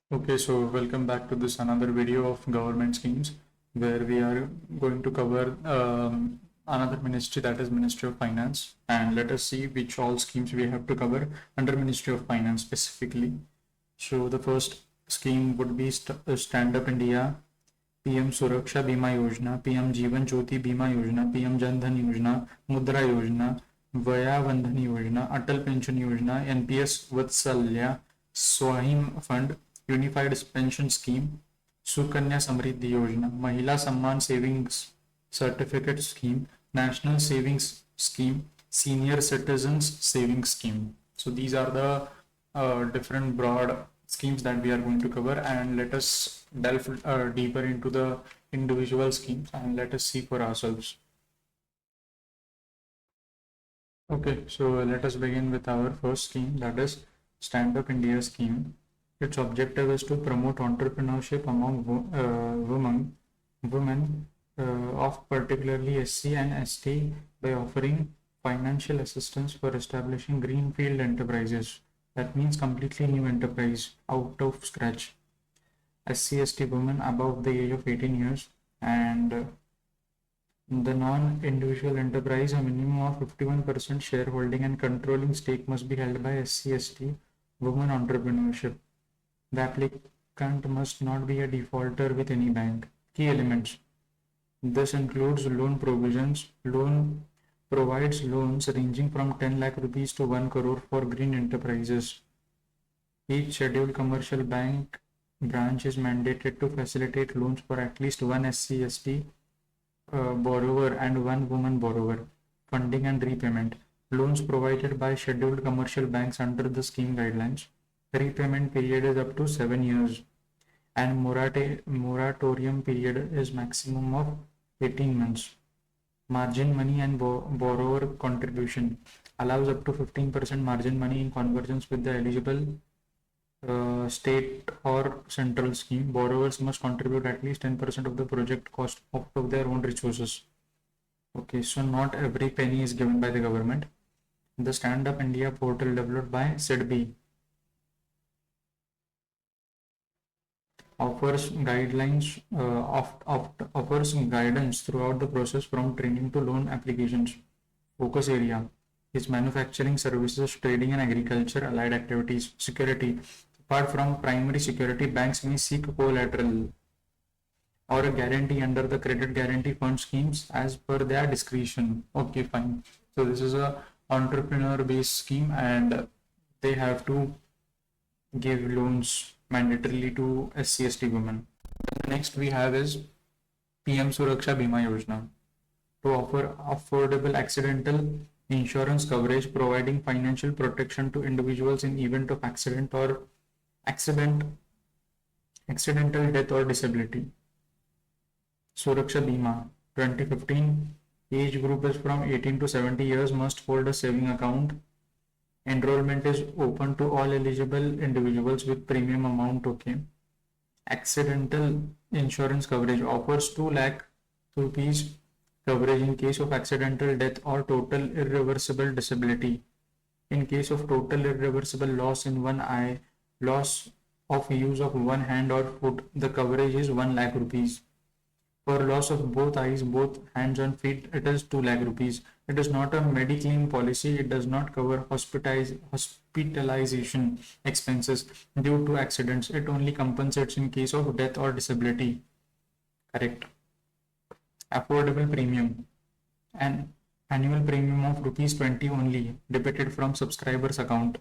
Okay, so welcome back to this another video of government schemes where we are going to cover another ministry, that is Ministry of Finance, and let us see which all schemes we have to cover under Ministry of Finance specifically. So the first scheme would be Stand Up India, PM Suraksha Bima Yojana, PM Jeevan Jyoti Bima Yojana, PM Dhan Yojana, MUDRA Yojana, Vaya Vandana Yojana, Atal Pension Yojana, NPS Vatsalya, SWAMIH Fund, Unified Pension Scheme, Sukanya Samriddhi Yojana, Mahila Samman Savings Certificate Scheme, National Savings Scheme, Senior Citizens Savings Scheme. So these are the different broad schemes that we are going to cover, and let us delve deeper into the individual schemes and let us see for ourselves. Okay, so let us begin with our first scheme, that is Stand Up India scheme. Its objective is to promote entrepreneurship among women of particularly SC and ST by offering financial assistance for establishing greenfield enterprises. That means completely new enterprise out of scratch. SC/ST women above the age of 18 years, and the non-individual enterprise, a minimum of 51% shareholding and controlling stake must be held by SC/ST women entrepreneurship. The applicant must not be a defaulter with any bank. Key elements. This includes loan provisions. Loan provides loans ranging from 10 lakh rupees to 1 crore for green enterprises. Each scheduled commercial bank branch is mandated to facilitate loans for at least one SC/ST borrower and one woman borrower. Funding and repayment. Loans provided by scheduled commercial banks under the scheme guidelines. Repayment period is up to 7 years, and moratorium period is maximum of 18 months. Margin money and borrower contribution allows up to 15% margin money in convergence with the eligible state or central scheme. Borrowers must contribute at least 10% of the project cost out of their own resources. Okay, so not every penny is given by the government. The Stand Up India portal developed by SWAMIH offers guidelines offers guidance throughout the process from training to loan applications. Focus area is manufacturing, services, trading and agriculture, allied activities. Security. Apart from primary security, banks may seek collateral or a guarantee under the credit guarantee fund schemes as per their discretion. Okay, fine. So this is a entrepreneur based scheme, and they have to give loans mandatorily to SC/ST women. The next we have is PM Suraksha Bima Yojana, to offer affordable accidental insurance coverage providing financial protection to individuals in event of accident or accidental death or disability. Suraksha Bima 2015, age group is from 18 to 70 years, must hold a saving account. Enrollment is open to all eligible individuals with premium amount. Okay. Accidental insurance coverage offers 2 lakh rupees coverage in case of accidental death or total irreversible disability. In case of total irreversible loss in one eye, loss of use of one hand or foot, the coverage is 1 lakh rupees. For loss of both eyes, both hands and feet, it is 2 lakh rupees. It is not a Mediclaim policy. It does not cover hospitalization expenses due to accidents. It only compensates in case of death or disability. Correct. Affordable premium. An annual premium of rupees 20 only, debited from subscriber's account.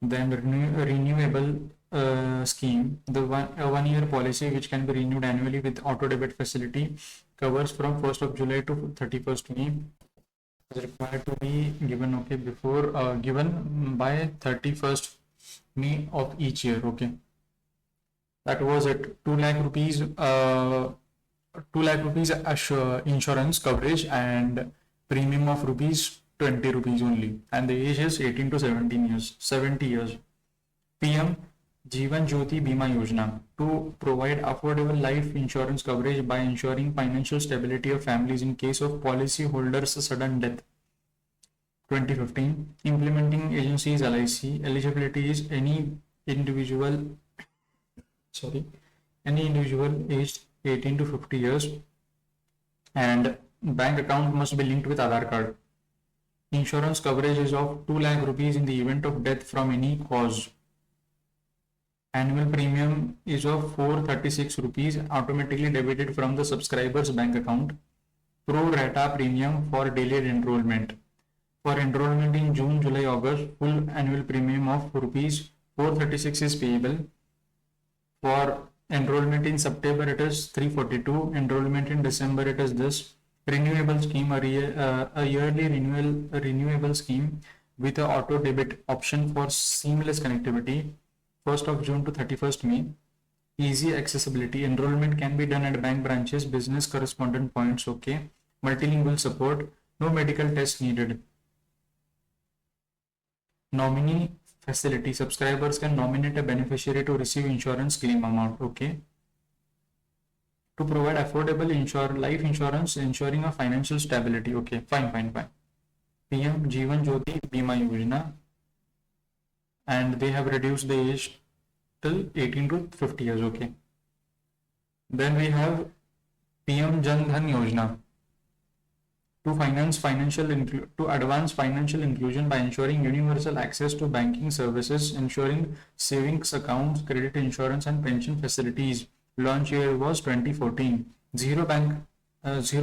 Then renewable scheme, the 1 year policy which can be renewed annually with auto debit facility, covers from 1st of July to 31st May, is required to be given, okay, before given by 31st May of each year. Okay, that was it. 2 lakh rupees 2 lakh rupees insurance coverage and premium of rupees 20 rupees only, and the age is 18 to 70 years. PM Jeevan Jyoti Bima Yojana, to provide affordable life insurance coverage by ensuring financial stability of families in case of policy holders' sudden death. 2015. Implementing agency is LIC. Eligibility is any individual, sorry, any individual aged 18 to 50 years, and bank account must be linked with Aadhaar card. Insurance coverage is of 2 lakh rupees in the event of death from any cause. Annual premium is of 436 rupees automatically debited from the subscriber's bank account. Pro rata premium for delayed enrollment. For enrollment in June, July, August, full annual premium of rupees 436 is payable. For enrollment in September, it is 342. Enrollment in December, it is this. Renewable scheme, a yearly renewable scheme with a auto debit option for seamless connectivity. 1st of June to 31st May. Easy accessibility. Enrollment can be done at bank branches, business correspondent points. Okay. Multilingual support. No medical test needed. Nominee facility. Subscribers can nominate a beneficiary to receive insurance claim amount. Okay. To provide affordable life insurance, ensuring a financial stability. Okay. Fine. PM Jeevan, Jyoti, Bima Yojana. And they have reduced the age till 18 to 50 years. Okay. Then we have PM Dhan Yojana to advance financial inclusion by ensuring universal access to banking services, ensuring savings accounts, credit insurance, and pension facilities. Launch year was 2014. Zero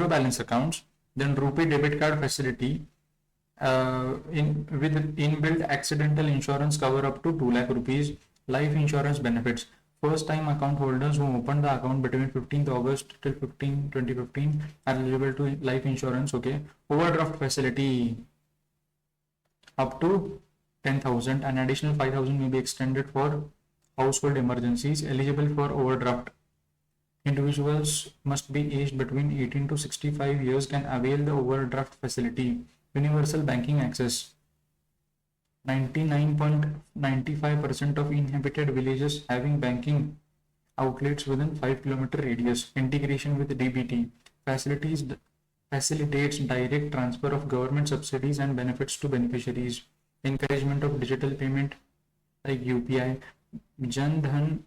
balance accounts. Then rupee debit card facility. With inbuilt accidental insurance cover up to 2 lakh rupees. Life insurance benefits. First time account holders who opened the account between 15th August till 2015 are eligible to life insurance. Okay. Overdraft facility up to 10,000. An additional 5,000 may be extended for household emergencies. Eligible for overdraft. Individuals must be aged between 18 to 65 years can avail the overdraft facility. Universal banking access. 99.95% of inhabited villages having banking outlets within 5 km radius. Integration with DBT. Facilitates direct transfer of government subsidies and benefits to beneficiaries. Encouragement of digital payment like UPI. Jan Dhan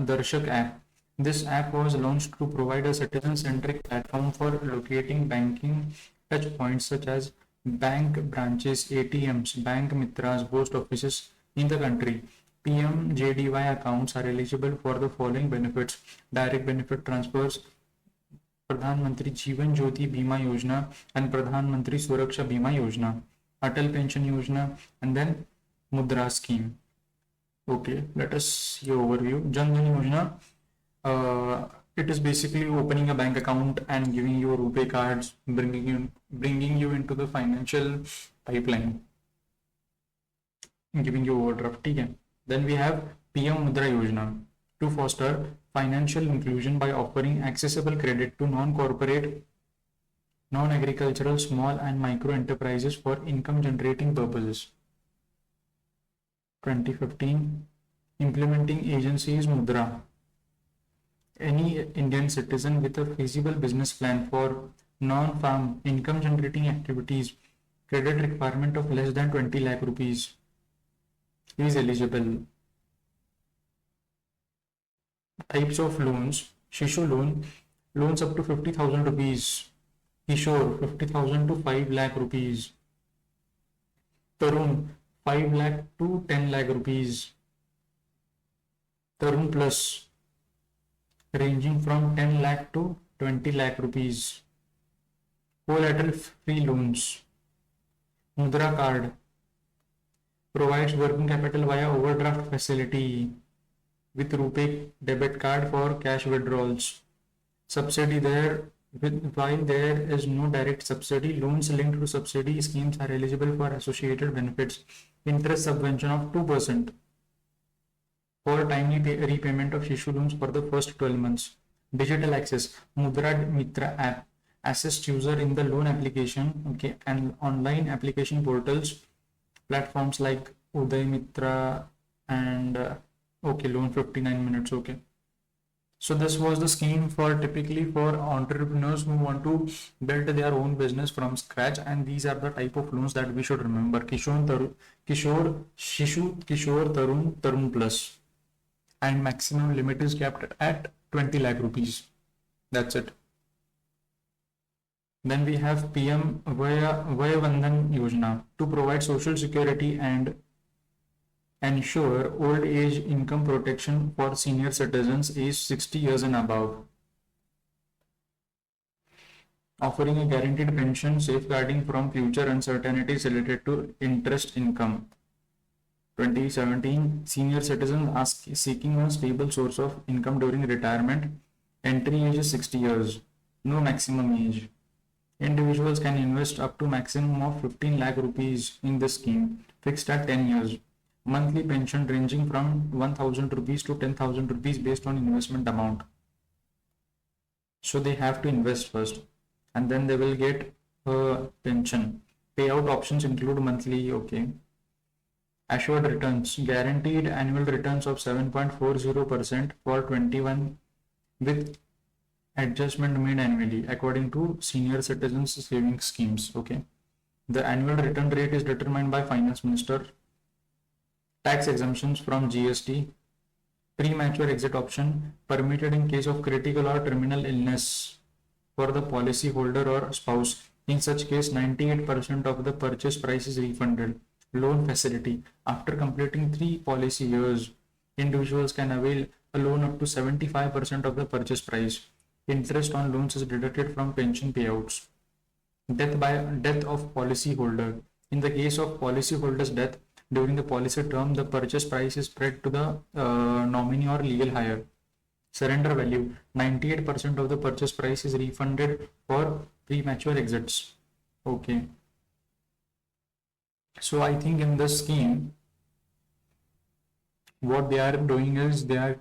Darshak app. This app was launched to provide a citizen-centric platform for locating banking touch points such as bank branches, ATMs, bank mitras, post offices in the country. PMJDY accounts are eligible for the following benefits: direct benefit transfers, Pradhan Mantri Jeevan Jyoti Bima Yojana and Pradhan Mantri Suraksha Bima Yojana, Atal Pension Yojana, and then MUDRA scheme. Okay, let us see overview. Jan Dhan Yojana. It is basically opening a bank account and giving you rupee cards, bringing you into the financial pipeline, giving you overdraft. Okay. Then we have PM MUDRA Yojana to foster financial inclusion by offering accessible credit to non-corporate, non-agricultural, small and micro enterprises for income generating purposes. 2015. Implementing agency is MUDRA. Any Indian citizen with a feasible business plan for non-farm income generating activities, credit requirement of less than 20 lakh rupees is eligible. Types of loans: Shishu loan, loans up to 50,000 rupees. Kishore, 50,000 to 5 lakh rupees. Tarun, 5 lakh to 10 lakh rupees. Tarun Plus, ranging from 10 lakh to 20 lakh rupees. Collateral free loans. Mudra card provides working capital via overdraft facility with RuPay debit card for cash withdrawals. Subsidy while there is no direct subsidy, loans linked to subsidy schemes are eligible for associated benefits. Interest subvention of 2% for timely repayment of Shishu loans for the first 12 months. Digital access. Mudra Mitra app assists user in the loan application, okay, and online application portals, platforms like Uday Mitra and okay, loan 59 minutes, okay. So this was the scheme for typically for entrepreneurs who want to build their own business from scratch, and these are the type of loans that we should remember. Kishore, Shishu, Kishore, Tarun, Tarun Plus, and maximum limit is capped at 20 lakh rupees. That's it. Then we have PM Vaya Vandana Yojana to provide social security and ensure old age income protection for senior citizens aged 60 years and above, offering a guaranteed pension safeguarding from future uncertainties related to interest income. 2017, senior citizens seeking a stable source of income during retirement. Entry age is 60 years, no maximum age. Individuals can invest up to maximum of 15 lakh rupees in this scheme, fixed at 10 years. Monthly pension ranging from 1000 rupees to 10,000 rupees based on investment amount. So they have to invest first and then they will get a pension. Payout options include monthly, okay. Assured returns, guaranteed annual returns of 7.40% for 21 with adjustment made annually according to senior citizens savings schemes, okay. The annual return rate is determined by finance minister. Tax exemptions from GST, premature exit option permitted in case of critical or terminal illness for the policy holder or spouse. In such case, 98% of the purchase price is refunded. Loan facility, after completing 3 policy years, individuals can avail a loan up to 75% of the purchase price. Interest on loans is deducted from pension payouts. Death of policy holder. In the case of policy holder's death, during the policy term, the purchase price is spread to the nominee or legal hire. Surrender value, 98% of the purchase price is refunded for premature exits. Okay. So I think in this scheme, what they are doing is they are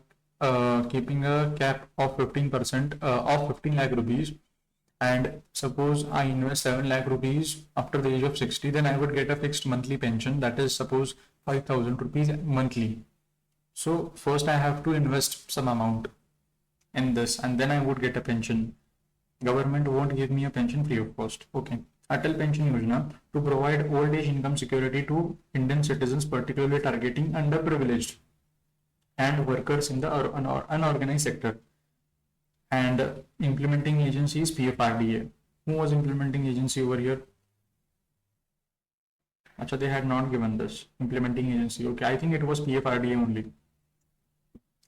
keeping a cap of 15% of 15 lakh rupees. And suppose I invest 7 lakh rupees after the age of 60, then I would get a fixed monthly pension, that is suppose 5,000 rupees monthly. So first I have to invest some amount in this and then I would get a pension. Government won't give me a pension free of cost. Okay. Atal Pension Yojana to provide old age income security to Indian citizens, particularly targeting underprivileged and workers in the unorganized sector. And implementing agency is PFRDA. Who was implementing agency over here? Achha, they had not given this implementing agency. Okay, I think it was PFRDA only.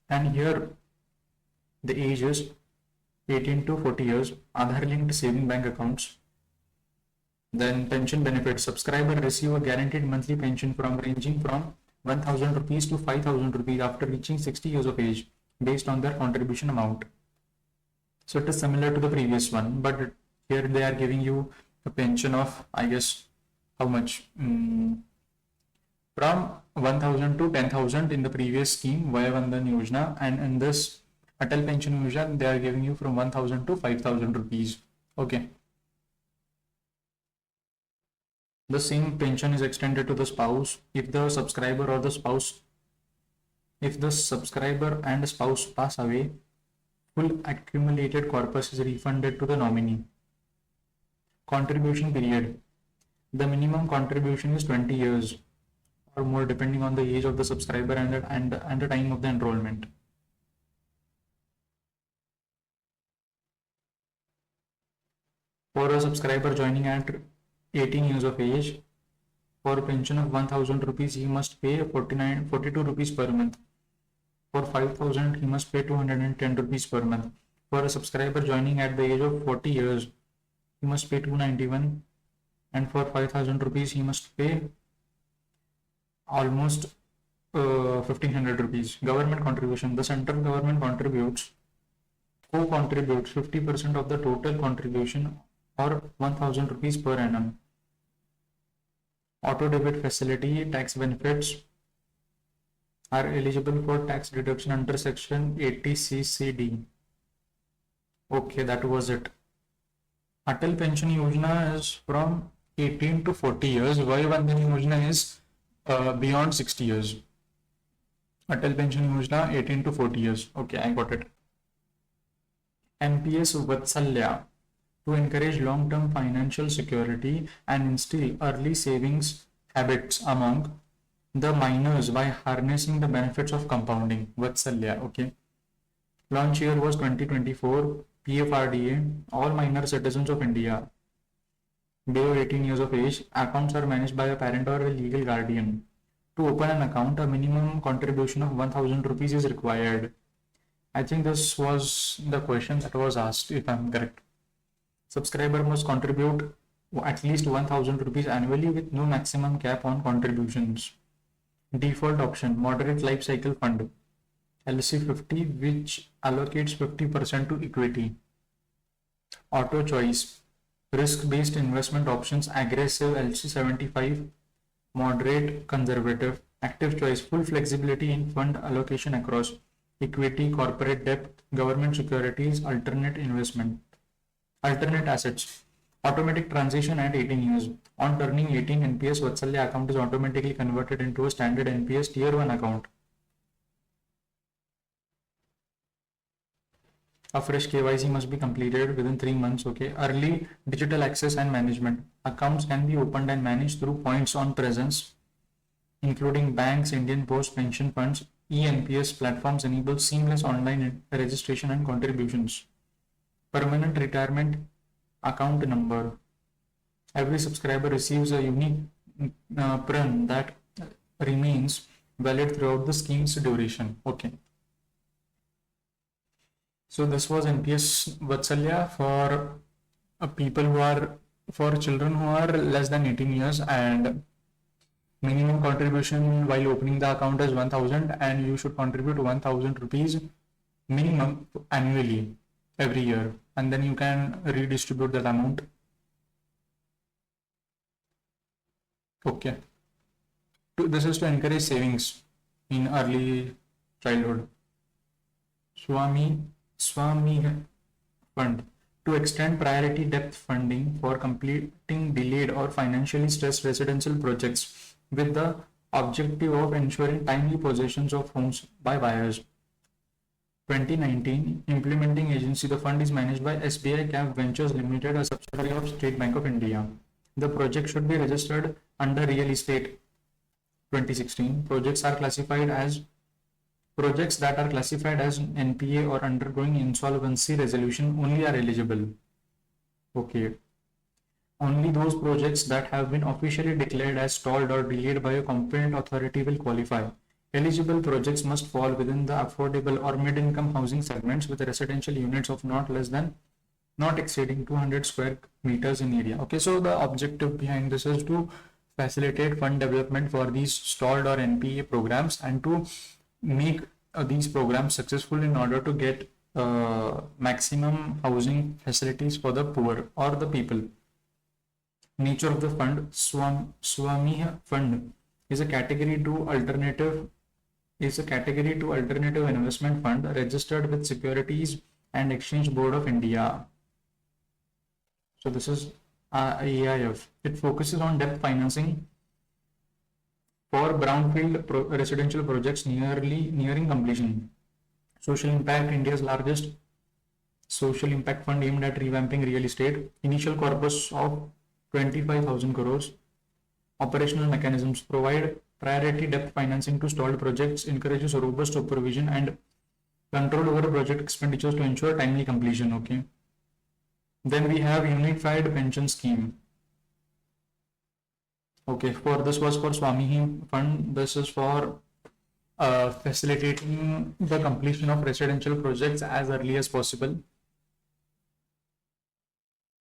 And here the age is 18 to 40 years, Aadhaar linked saving bank accounts. Then pension benefits, subscriber receive a guaranteed monthly pension ranging from 1,000 rupees to 5,000 rupees after reaching 60 years of age based on their contribution amount. So it is similar to the previous one, but here they are giving you a pension of, I guess, how much? From 1,000 to 10,000 in the previous scheme, Vaya Vandana Yojana, and in this Atal Pension Yojana, they are giving you from 1,000 to 5,000 rupees. Okay. The same pension is extended to the spouse if the subscriber or the spouse, if the subscriber and spouse pass away, full accumulated corpus is refunded to the nominee. Contribution period. The minimum contribution is 20 years or more depending on the age of the subscriber and the time of the enrollment. For a subscriber joining at 18 years of age, for a pension of 1,000 rupees, he must pay 42 rupees per month. For 5,000, he must pay 210 rupees per month. For a subscriber joining at the age of 40 years, he must pay 291. And for 5,000 rupees, he must pay almost 1,500 rupees. Government contribution. The central government co-contributes 50% of the total contribution or 1,000 rupees per annum. Auto debit facility, tax benefits are eligible for tax deduction under section 80CCD. Okay, that was it. Atal Pension Yojana is from 18 to 40 years. Vaya Vandana Yojana is beyond 60 years. Atal Pension Yojana 18 to 40 years. Okay, I got it. NPS Vatsalya to encourage long-term financial security and instill early savings habits among the minors by harnessing the benefits of compounding. Vatsalya, okay. Launch year was 2024. PFRDA, all minor citizens of India below 18 years of age, accounts are managed by a parent or a legal guardian. To open an account, a minimum contribution of 1000 rupees is required. I think this was the question that was asked, if I'm correct. Subscriber must contribute at least 1000 rupees annually with no maximum cap on contributions. Default option, moderate life cycle fund, LC50, which allocates 50% to equity. Auto choice, risk-based investment options, aggressive LC75, moderate conservative. Active choice, full flexibility in fund allocation across equity, corporate debt, government securities, alternate assets. Automatic transition at 18 years. On turning 18, NPS Vatsalya account is automatically converted into a standard NPS Tier 1 account. A fresh KYC must be completed within 3 months. Okay. Early digital access and management. Accounts can be opened and managed through points on presence, including banks, Indian Post, pension funds. eNPS platforms enable seamless online registration and contributions. Permanent retirement account number. Every subscriber receives a unique PRN that remains valid throughout the scheme's duration. Okay. So this was NPS Vatsalya for people who are, for children who are less than 18 years, and minimum contribution while opening the account is 1000, and you should contribute 1000 rupees minimum annually every year, and then you can redistribute that amount. Okay. This is to encourage savings in early childhood. SWAMIH Fund, to extend priority depth funding for completing delayed or financially stressed residential projects with the objective of ensuring timely possessions of homes by buyers. 2019, implementing agency. The fund is managed by SBI Cap Ventures Limited, a subsidiary of State Bank of India. The project should be registered under real estate. 2016, projects that are classified as NPA or undergoing insolvency resolution only are eligible. Okay. Only those projects that have been officially declared as stalled or delayed by a competent authority will qualify. Eligible projects must fall within the affordable or mid-income housing segments with residential units of not exceeding 200 square meters in area. Okay, so the objective behind this is to facilitate fund development for these stalled or NPA programs, and to make these programs successful in order to get maximum housing facilities for the poor or the people. Nature of the fund. SWAMIH Fund is a category 2 alternative investment fund registered with Securities and Exchange Board of India. So this is AIF. It focuses on debt financing for brownfield residential projects nearing completion. Social impact. India's largest social impact fund aimed at revamping real estate. Initial corpus of 25,000 crores. Operational mechanisms. Provide priority debt financing to stalled projects, encourages robust supervision and control over project expenditures to ensure timely completion. Okay. Then we have Unified Pension Scheme. Okay, this was for SWAMIH Fund. This is for facilitating the completion of residential projects as early as possible.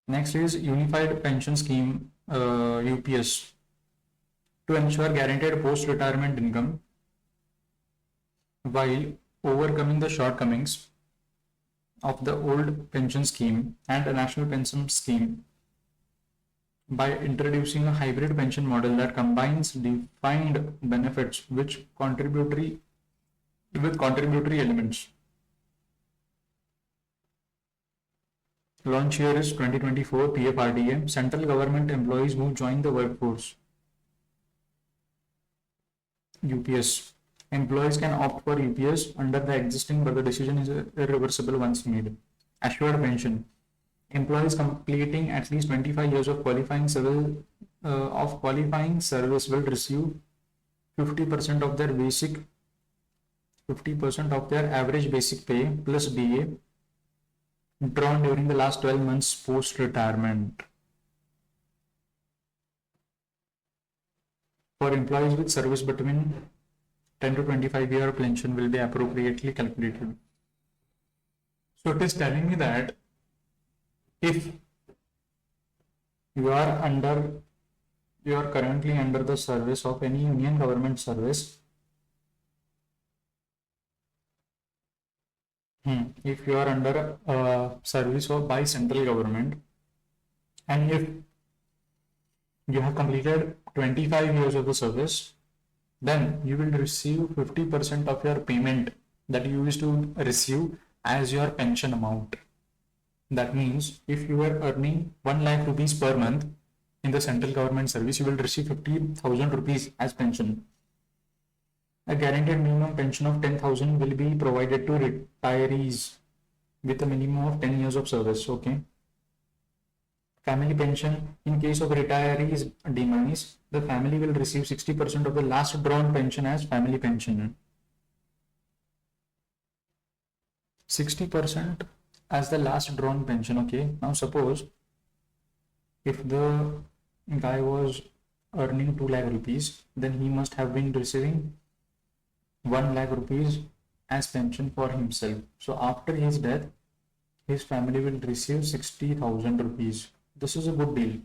Next is Unified Pension Scheme, UPS, to ensure guaranteed post-retirement income while overcoming the shortcomings of the old pension scheme and a national pension scheme by introducing a hybrid pension model that combines defined benefits with contributory elements. Launch year is 2024. PFRDA, central government employees who join the workforce. UPS, employees can opt for UPS under the existing, but the decision is irreversible once made. Assured pension. Employees completing at least 25 years of qualifying service will receive 50% of their basic 50% of their average basic pay plus DA drawn during the last 12 months post retirement. For employees with service between 10 to 25 year, pension will be appropriately calculated. So it is telling me that if you are currently under the service of any union government service, if you are under service of by central government, and if you have completed 25 years of the service, then you will receive 50% of your payment that you used to receive as your pension amount. That means if you are earning 1 lakh rupees per month in the central government service, you will receive 50,000 rupees as pension. A guaranteed minimum pension of 10,000 will be provided to retirees with a minimum of 10 years of service. Okay. Family pension. In case of retirees demise, the family will receive 60% of the last drawn pension as family pension. 60% as the last drawn pension. Okay. Now suppose if the guy was earning 2 lakh rupees, then he must have been receiving 1 lakh rupees as pension for himself. So after his death, his family will receive 60,000 rupees. This is a good deal.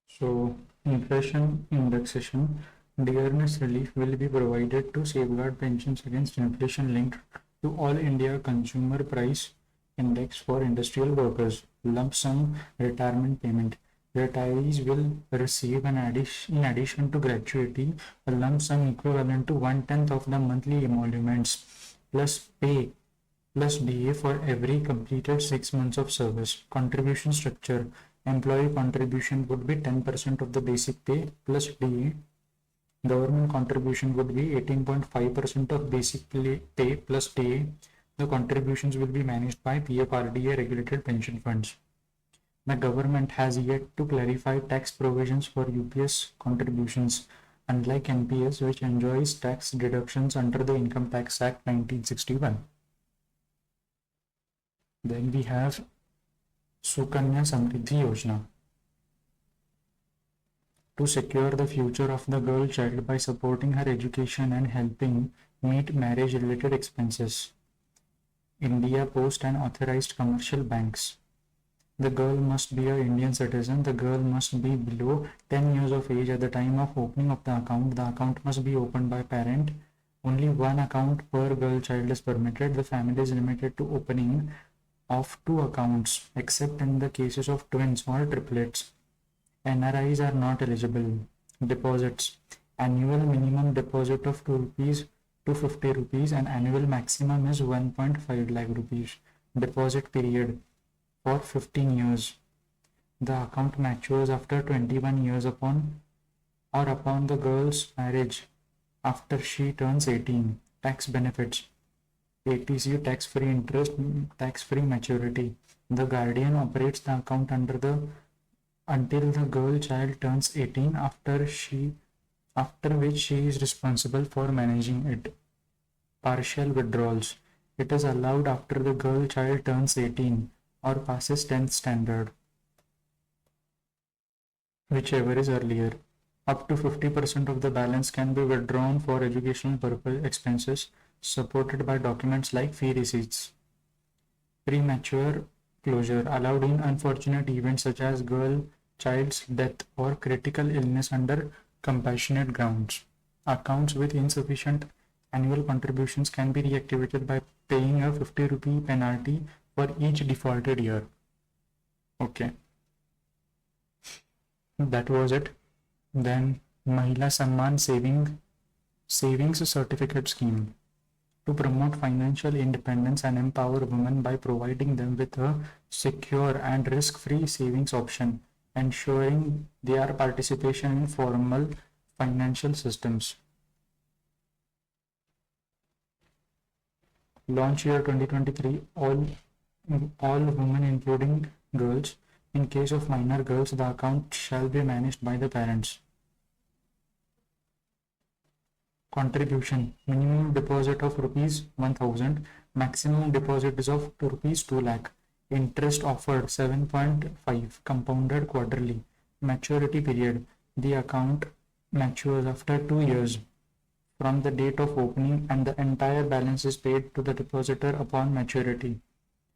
So inflation indexation, dearness relief will be provided to safeguard pensions against inflation linked to all India consumer price index for industrial workers. Lump sum retirement payment. Retirees will receive in addition to gratuity, a lump sum equivalent to 1/10 of the monthly emoluments plus pay plus DA for every completed 6 months of service. Contribution structure. Employee contribution would be 10% of the basic pay plus DA. Government contribution would be 18.5% of basic pay plus DA. The contributions will be managed by PFRDA regulated pension funds. The government has yet to clarify tax provisions for UPS contributions, unlike NPS, which enjoys tax deductions under the Income Tax Act 1961. Then we have Sukanya Samriddhi Yojana. To secure the future of the girl child by supporting her education and helping meet marriage related expenses. India Post and authorized commercial banks. The girl must be an Indian citizen. The girl must be below 10 years of age at the time of opening of the account. The account must be opened by parent. Only one account per girl child is permitted. The family is limited to opening of 2 accounts, except in the cases of twins or triplets. NRIs are not eligible. Deposits. Annual minimum deposit of 2 rupees to 50 rupees and annual maximum is 1.5 lakh rupees. Deposit period for 15 years. The account matures after 21 years upon the girl's marriage after she turns 18. Tax benefits. ATC, tax-free interest, tax-free maturity. The guardian operates the account until the girl child turns 18, after which she is responsible for managing it. Partial withdrawals. It is allowed after the girl child turns 18 or passes 10th standard, whichever is earlier. Up to 50% of the balance can be withdrawn for educational purpose expenses, supported by documents like fee receipts. Premature closure. Allowed in unfortunate events such as girl child's death or critical illness under compassionate grounds. Accounts with insufficient annual contributions can be reactivated by paying a 50 rupee penalty for each defaulted year. Okay, that was it. Then Mahila Samman savings certificate scheme. To promote financial independence and empower women by providing them with a secure and risk-free savings option, ensuring their participation in formal financial systems. Launch year 2023, all women including girls. In case of minor girls, the account shall be managed by the parents. Contribution: minimum deposit of rupees 1000, maximum deposit is of rupees 2 lakh. Interest offered 7.5, compounded quarterly. Maturity period: the account matures after 2 years from the date of opening and the entire balance is paid to the depositor upon maturity.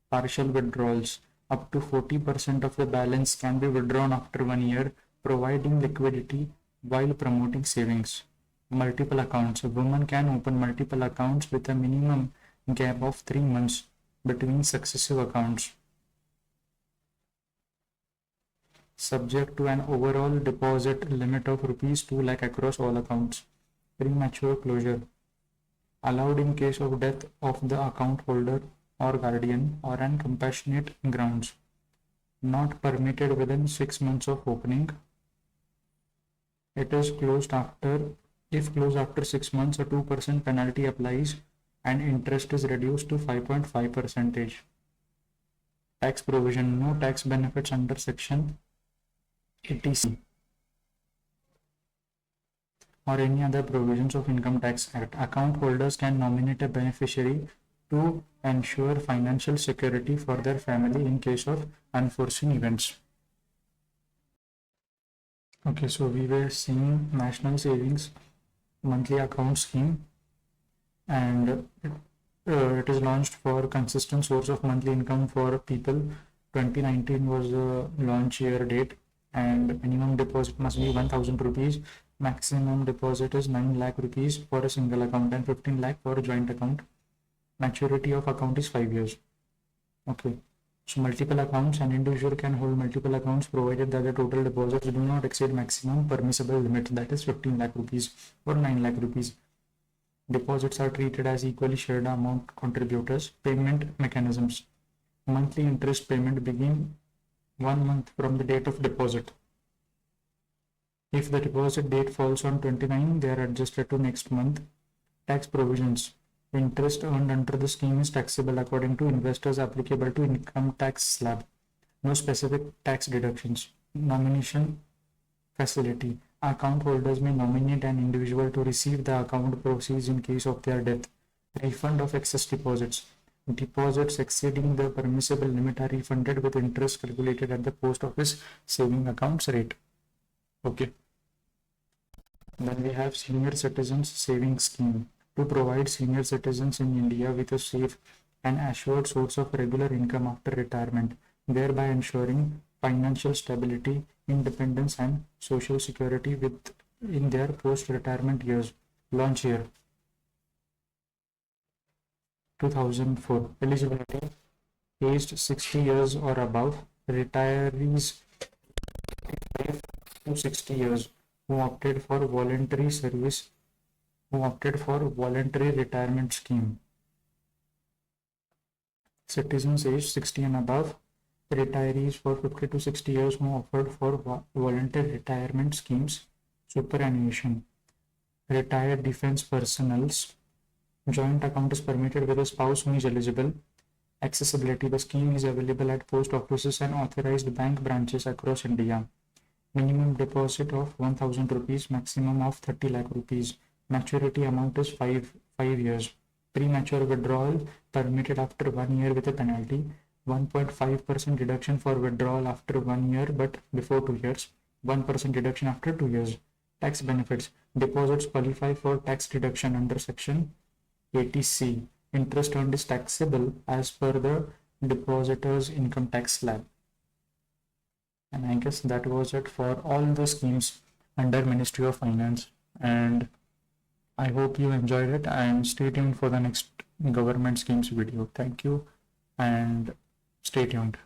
Partial withdrawals: up to 40% of the balance can be withdrawn after 1 year, providing liquidity while promoting savings. Multiple accounts: a woman can open multiple accounts with a minimum gap of 3 months between successive accounts, subject to an overall deposit limit of rupees 2 lakh across all accounts. Premature closure: allowed in case of death of the account holder or guardian or on compassionate grounds. Not permitted within 6 months of opening. It is closed after, if closed after 6 months, a 2% penalty applies and interest is reduced to 5.5%. Tax provision: no tax benefits under section 80C or any other provisions of Income Tax Act. Account holders can nominate a beneficiary to ensure financial security for their family in case of unforeseen events. Okay, so we were seeing National Savings Monthly Account Scheme, and it is launched for consistent source of monthly income for people. 2019 was the launch year date, and minimum deposit must be 1000 rupees. Maximum deposit is 9 lakh rupees for a single account and 15 lakh for a joint account. Maturity of account is 5 years. Okay, so multiple accounts: an individual can hold multiple accounts provided that the total deposits do not exceed maximum permissible limit, that is 15 lakh rupees or 9 lakh rupees. Deposits are treated as equally shared amount contributors. Payment mechanisms: monthly interest payment begin 1 month from the date of deposit. If the deposit date falls on 29, they are adjusted to next month. Tax provisions: interest earned under the scheme is taxable according to investors applicable to income tax slab. No specific tax deductions. Nomination facility: account holders may nominate an individual to receive the account proceeds in case of their death. Refund of excess deposits: deposits exceeding the permissible limit are refunded with interest calculated at the post office saving accounts rate. Okay. Then we have Senior Citizens Savings Scheme, to provide senior citizens in India with a safe and assured source of regular income after retirement, thereby ensuring financial stability, independence, and social security in their post-retirement years. Launch year 2004. Eligibility: aged 60 years or above, retirees 55 to 60 years who opted for voluntary retirement scheme. Citizens aged 60 and above, retirees for 50 to 60 years who offered for voluntary retirement schemes. Superannuation: retired defense personnel's joint account is permitted with a spouse who is eligible. Accessibility: the scheme is available at post offices and authorized bank branches across India. Minimum deposit of 1000 rupees, maximum of 30 lakh rupees. Maturity amount is 5 years. Premature withdrawal permitted after 1 year with a penalty. 1.5% deduction for withdrawal after 1 year but before 2 years. 1% deduction after 2 years. Tax benefits: deposits qualify for tax deduction under section 80C. Interest earned is taxable as per the depositor's income tax slab. And I guess that was it for all the schemes under Ministry of Finance, and I hope you enjoyed it, and stay tuned for the next government schemes video. Thank you and stay tuned.